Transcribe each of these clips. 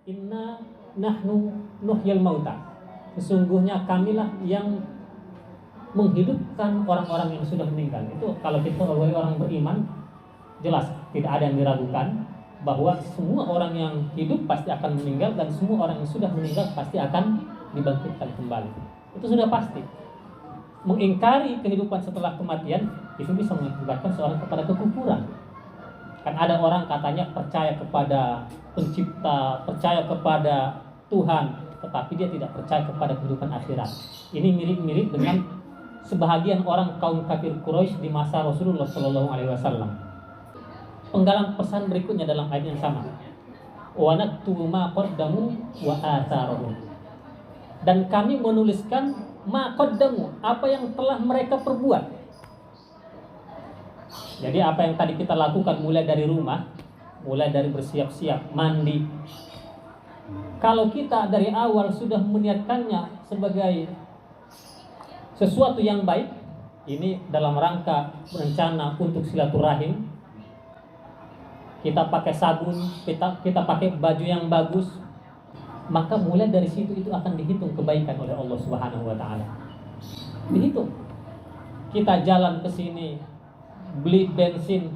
Inna nahnu nuhyil mauta. Sesungguhnya kamilah yang menghidupkan orang-orang yang sudah meninggal. Itu kalau kita sebagai orang beriman, jelas tidak ada yang diragukan bahwa semua orang yang hidup pasti akan meninggal dan semua orang yang sudah meninggal pasti akan dibangkitkan kembali. Itu sudah pasti. Mengingkari kehidupan setelah kematian itu bisa mengakibatkan seorang kepada kekufuran. Kan ada orang katanya percaya kepada pencipta, percaya kepada Tuhan, tetapi dia tidak percaya kepada kehidupan akhirat. Ini mirip-mirip dengan sebahagian orang kaum kafir Quraisy di masa Rasulullah SAW. Penggalan pesan berikutnya dalam ayat yang sama. Wa naktubu ma qaddamu wa atharuhum. Dan kami menuliskan ma qaddamu, apa yang telah mereka perbuat. Jadi apa yang tadi kita lakukan mulai dari rumah, mulai dari bersiap-siap, mandi. Kalau kita dari awal sudah meniatkannya sebagai sesuatu yang baik, ini dalam rangka berencana untuk silaturahim, kita pakai sabun, kita pakai baju yang bagus, maka mulai dari situ itu akan dihitung kebaikan oleh Allah Subhanahu wa taala. Dihitung. Kita jalan ke sini, beli bensin,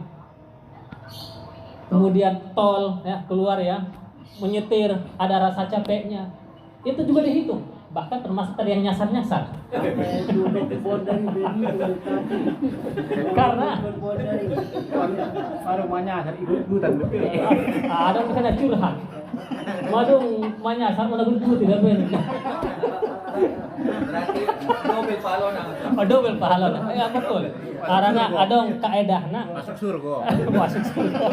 kemudian tol ya, keluar ya, menyetir, ada rasa capeknya, itu juga dihitung. Bahkan termasuk tadi yang nyasar-nyasar. Karena ada misalnya curhat, madung manyasar mana guru tidak benar. Double pahala. Ya betul. Karena adong kaedahna masuk surga. Masuk surga.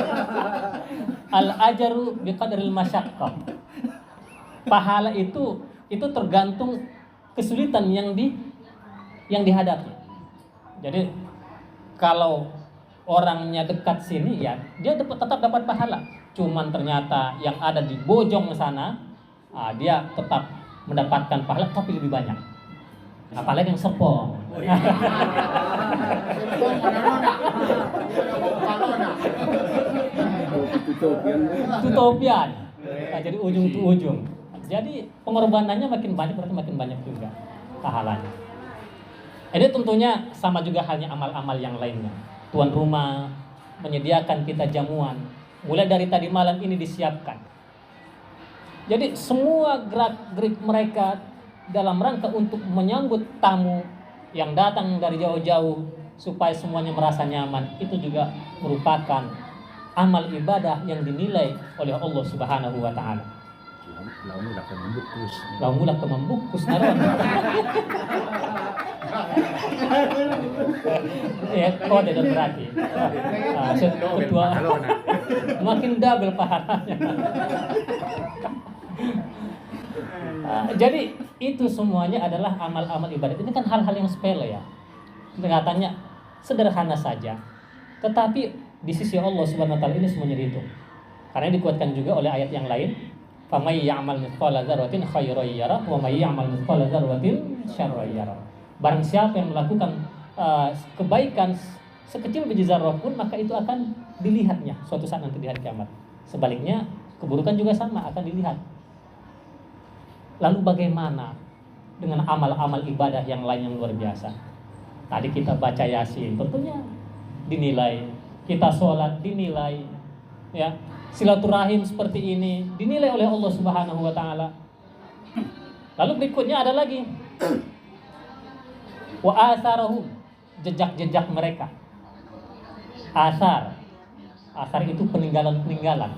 Al ajaru biqadril masyaqqah. Pahala itu tergantung kesulitan yang dihadapi. Jadi kalau orangnya dekat sini ya dia tetap dapat pahala. Cuman ternyata yang ada di bojong sana, dia tetap mendapatkan pahala tapi lebih banyak. Apalagi yang sepong. Tutopian. Jadi ujung ke ujung. Jadi pengorbanannya makin banyak berarti makin banyak juga pahalanya. Ini tentunya sama juga halnya amal-amal yang lainnya. Tuan rumah menyediakan kita jamuan. Mulai dari tadi malam ini disiapkan. Jadi semua gerak-gerik mereka dalam rangka untuk menyambut tamu yang datang dari jauh-jauh supaya semuanya merasa nyaman, itu juga merupakan amal ibadah yang dinilai oleh Allah Subhanahu wa taala. Laumula kemembungkus naron. Ya, kode dan berarti. Kedua, makin double pahalanya. Jadi itu semuanya adalah amal-amal ibadat. Ini kan hal-hal yang sepele ya. Kelihatannya sederhana saja. Tetapi di sisi Allah Subhanahu wa taala ini semuanya dihitung. Karena dikuatkan juga oleh ayat yang lain, "Famay ya'mal mithqala dzarratin khairan yarah wa may ya'mal mithqala dzarratin syarran yarah." Barang siapa yang melakukan kebaikan sekecil biji zarrah pun, maka itu akan dilihatnya suatu saat nanti di hari kiamat. Sebaliknya, keburukan juga sama akan dilihat. Lalu bagaimana dengan amal-amal ibadah yang lain yang luar biasa? Tadi kita baca Yasin, tentunya dinilai. Kita sholat dinilai, ya. Silaturahim seperti ini dinilai oleh Allah Subhanahu wa taala. Lalu berikutnya ada lagi wa asarahum, jejak-jejak mereka. Asar itu peninggalan-peninggalan.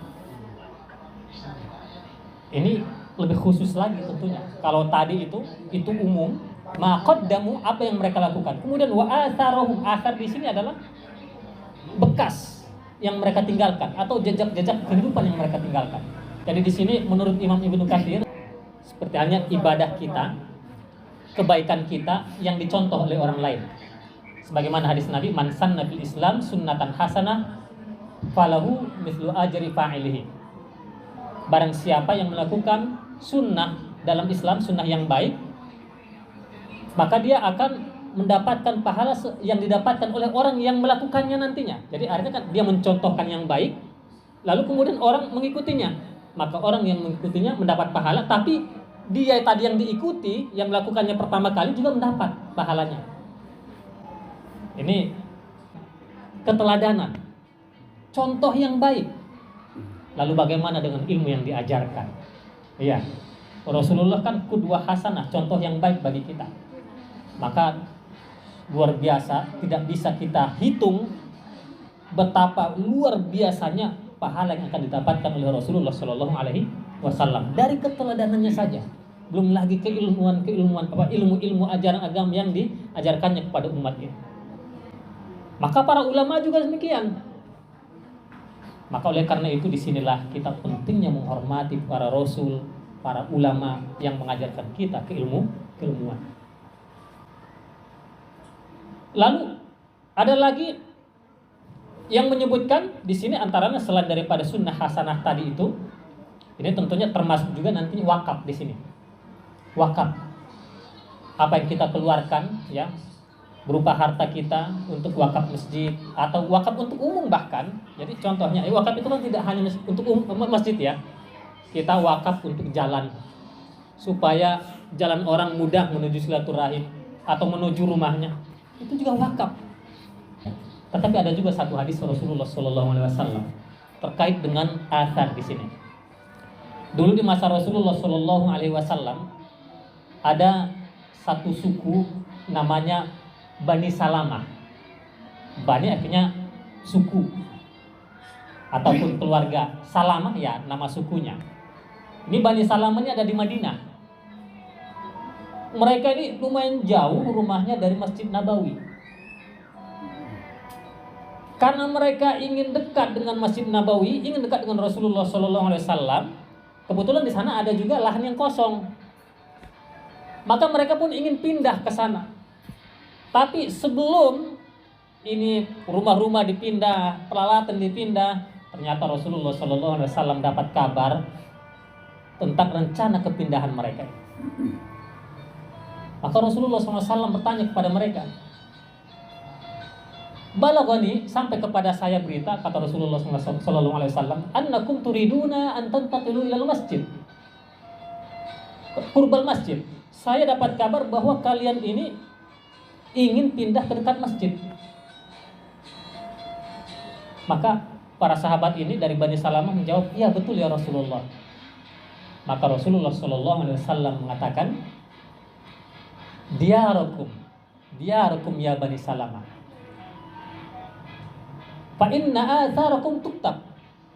Ini lebih khusus lagi tentunya. Kalau tadi itu umum, maqaddamu, apa yang mereka lakukan. Kemudian wa asarahum, asar di sini adalah bekas yang mereka tinggalkan atau jejak-jejak kehidupan yang mereka tinggalkan. Jadi di sini menurut Imam Ibnu Katsir, seperti halnya ibadah kita, kebaikan kita yang dicontoh oleh orang lain. Sebagaimana hadis Nabi, man sanna fil Islam sunnatan hasanah falahu mithlu ajri fa'ilihi. Barang siapa yang melakukan sunnah dalam Islam, sunnah yang baik, maka dia akan mendapatkan pahala yang didapatkan oleh orang yang melakukannya nantinya. Jadi artinya kan dia mencontohkan yang baik, lalu kemudian orang mengikutinya. maka orang yang mengikutinya mendapat pahala, tapi dia tadi yang diikuti, yang melakukannya pertama kali juga mendapat pahalanya. Ini keteladanan, contoh yang baik. Lalu bagaimana dengan ilmu yang diajarkan? Iya, Rasulullah kan qudwah hasanah, contoh yang baik bagi kita. Maka luar biasa, tidak bisa kita hitung betapa luar biasanya pahala yang akan didapatkan oleh Rasulullah Shallallahu Alaihi Wasallam dari keteladanannya saja. Belum lagi keilmuan ilmu ajaran agama yang diajarkannya kepada umatnya. Maka para ulama juga demikian. Maka oleh karena itu disinilah kita pentingnya menghormati para rasul, para ulama yang mengajarkan kita keilmuan. Lalu ada lagi yang menyebutkan di sini antaranya selain daripada sunnah hasanah tadi itu, ini tentunya termasuk juga nanti wakaf di sini. Wakaf, apa yang kita keluarkan ya, berupa harta kita untuk wakaf masjid atau wakaf untuk umum bahkan. Jadi contohnya, wakaf itu kan tidak hanya untuk masjid ya. Kita wakaf untuk jalan supaya jalan orang mudah menuju silaturahim atau menuju rumahnya. Itu juga wakaf. Tetapi ada juga satu hadis Rasulullah SAW terkait dengan athar di sini. Dulu di masa Rasulullah SAW ada satu suku namanya Bani Salamah. Bani artinya suku ataupun keluarga. Salamah ya nama sukunya. Ini Bani Salamah ini ada di Madinah. Mereka ini lumayan jauh rumahnya dari Masjid Nabawi. Karena mereka ingin dekat dengan Masjid Nabawi, ingin dekat dengan Rasulullah SAW. Kebetulan di sana ada juga lahan yang kosong. Maka mereka pun ingin pindah ke sana. Tapi sebelum ini rumah-rumah dipindah, peralatan dipindah, ternyata Rasulullah SAW dapat kabar tentang rencana kepindahan mereka. Maka Rasulullah SAW bertanya kepada mereka, "Balaghani, sampai kepada saya berita," kata Rasulullah SAW, "annakum turiduna an tantaqilu ilal masjid, qurbal masjid." Saya dapat kabar bahwa kalian ini ingin pindah ke dekat masjid. Maka para sahabat ini dari Bani Salamah menjawab, "Iya betul ya Rasulullah." Maka Rasulullah SAW mengatakan, Diyarukum ya Bani Salamah, fa inna atharakum tuktab."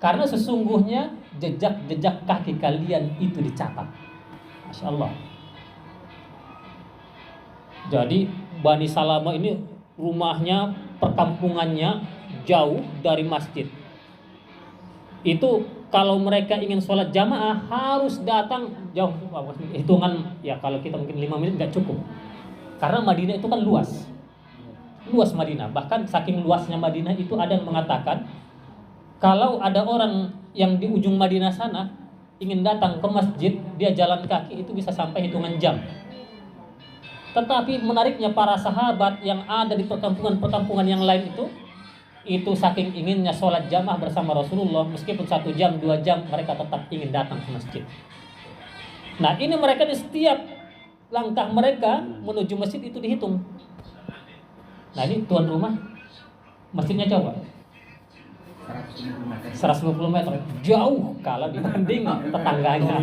Karena sesungguhnya jejak-jejak kaki kalian itu dicatat. Masya Allah. Jadi Bani Salamah ini rumahnya, perkampungannya jauh dari masjid. Itu kalau mereka ingin sholat jamaah harus datang jauh. Hitungan ya kalau kita mungkin 5 menit nggak cukup. Karena Madinah itu kan luas. Luas Madinah. Bahkan saking luasnya Madinah itu ada yang mengatakan kalau ada orang yang di ujung Madinah sana ingin datang ke masjid, dia jalan kaki itu bisa sampai hitungan jam. Tetapi menariknya para sahabat yang ada di perkampungan-perkampungan yang lain itu saking inginnya sholat jamaah bersama Rasulullah, meskipun 1 jam, 2 jam, mereka tetap ingin datang ke masjid. Nah ini mereka di setiap langkah mereka menuju masjid itu dihitung. Nah ini tuan rumah, masjidnya coba 150 meter, jauh kalau dibanding tetangganya.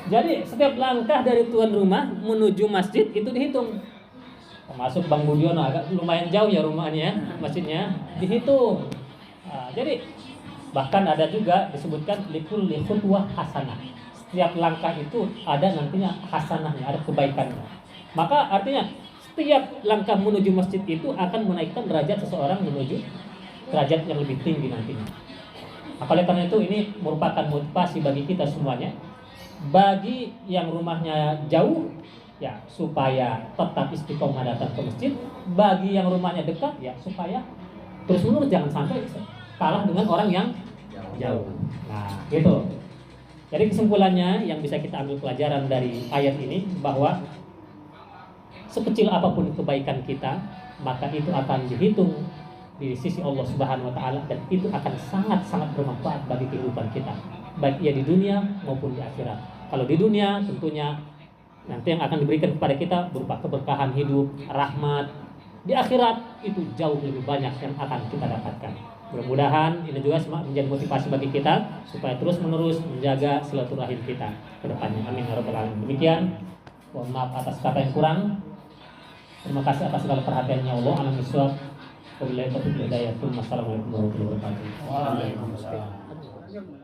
Jadi setiap langkah dari tuan rumah menuju masjid itu dihitung. Termasuk Bang Budiono agak lumayan jauh ya rumahnya, masjidnya dihitung. Nah, jadi bahkan ada juga disebutkan likulli khutwah hasanah. Setiap langkah itu ada nantinya hasanahnya, ada kebaikannya. Maka artinya setiap langkah menuju masjid itu akan menaikkan derajat seseorang menuju derajat yang lebih tinggi nantinya. Maka oleh karena itu ini merupakan motivasi bagi kita semuanya. Bagi yang rumahnya jauh ya supaya tetap istiqomah datang ke masjid. Bagi yang rumahnya dekat ya supaya terus menerus jangan sampai kalah dengan orang yang jauh. Nah gitu. Jadi kesimpulannya yang bisa kita ambil pelajaran dari ayat ini bahwa sekecil apapun kebaikan kita, maka itu akan dihitung di sisi Allah Subhanahu wa taala, dan itu akan sangat-sangat bermanfaat bagi kehidupan kita, baik ia di dunia maupun di akhirat. Kalau di dunia tentunya nanti yang akan diberikan kepada kita berupa keberkahan hidup, rahmat. Di akhirat itu jauh lebih banyak yang akan kita dapatkan. Mudah-mudahan ini juga menjadi motivasi bagi kita supaya terus-menerus menjaga silaturahim kita ke depannya. Amin ya rabbal alamin. Demikian. Mohon maaf atas kata yang kurang. Terima kasih atas segala perhatiannya Allah. Alam bisawab. Wabillahi taufiq wal hidayah. Wassalamualaikum warahmatullahi wabarakatuh. Waalaikumsalam.